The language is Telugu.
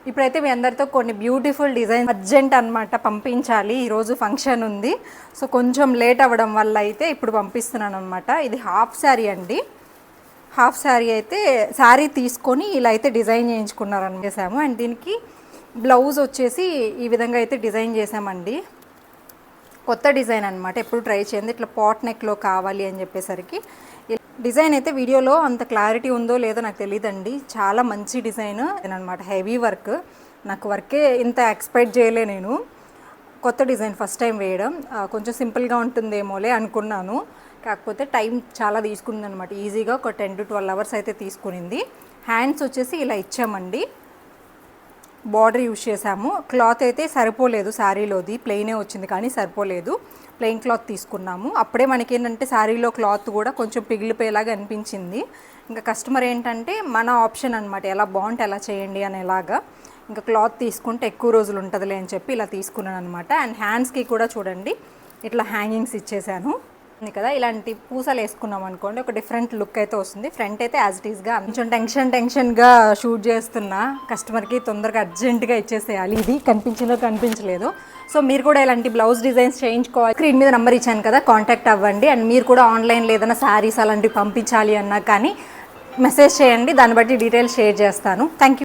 ఇప్పుడైతే మీ అందరితో కొన్ని బ్యూటిఫుల్ డిజైన్ అర్జెంట్ అనమాట పంపించాలి, ఈరోజు ఫంక్షన్ ఉంది. సో కొంచెం లేట్ అవ్వడం వల్ల అయితే ఇప్పుడు పంపిస్తున్నాను అనమాట. ఇది హాఫ్ శారీ అండి. హాఫ్ శారీ అయితే శారీ తీసుకొని ఇలా అయితే డిజైన్ చేసాము. అండ్ దీనికి బ్లౌజ్ వచ్చేసి ఈ విధంగా అయితే డిజైన్ చేసామండి. కొత్త డిజైన్ అనమాట, ఎప్పుడు ట్రై చేయండి. ఇట్లా పాట్ నెక్లో కావాలి అని చెప్పేసరికి డిజైన్ అయితే వీడియోలో అంత క్లారిటీ ఉందో లేదో నాకు తెలియదండి. చాలా మంచి డిజైన్ అనమాట, హెవీ వర్క్. నాకు వర్కే ఇంత ఎక్స్పెక్ట్ చేయలే నేను. కొత్త డిజైన్ ఫస్ట్ టైం వేయడం, కొంచెం సింపుల్గా ఉంటుందేమోలే అనుకున్నాను. కాకపోతే టైం చాలా తీసుకుంది అనమాట. ఈజీగా ఒక 10 to 12 అవర్స్ అయితే తీసుకునింది. హ్యాండ్స్ వచ్చేసి ఇలా ఇచ్చామండి, బార్డర్ యూజ్ చేసాము. క్లాత్ అయితే సరిపోలేదు, శారీలోది ప్లెయినే వచ్చింది కానీ సరిపోలేదు, ప్లెయిన్ క్లాత్ తీసుకున్నాము. అప్పుడే మనకి ఏంటంటే శారీలో క్లాత్ కూడా కొంచెం పిగిలిపోయేలాగా అనిపించింది. ఇంకా కస్టమర్ ఏంటంటే మన ఆప్షన్ అనమాట, ఎలా బాగుంటే ఎలా చేయండి అనేలాగా. ఇంకా క్లాత్ తీసుకుంటే ఎక్కువ రోజులు ఉంటుందిలే అని చెప్పి ఇలా తీసుకున్నాను అనమాట. అండ్ హ్యాండ్స్కి కూడా చూడండి ఇట్లా హ్యాంగింగ్స్ ఇచ్చేసాను కదా. ఇలాంటి పూసలు వేసుకున్నాం అనుకోండి, ఒక డిఫరెంట్ లుక్ అయితే వస్తుంది. ఫ్రంట్ అయితే యాజ్ ఇట్ ఈస్గా కొంచెం టెన్షన్గా షూట్ చేస్తున్నా, కస్టమర్కి తొందరగా అర్జెంటుగా ఇచ్చేసేయాలి. ఇది కనిపించలేదు. సో మీరు కూడా ఇలాంటి బ్లౌజ్ డిజైన్స్ చేయించుకోవాలి. స్క్రీన్ మీద నెంబర్ ఇచ్చాను కదా, కాంటాక్ట్ అవ్వండి. అండ్ మీరు కూడా ఆన్లైన్లో ఏదైనా శారీస్ అలాంటివి పంపించాలి అన్నా కానీ మెసేజ్ చేయండి, దాన్ని బట్టి డీటెయిల్స్ షేర్ చేస్తాను. Thank you.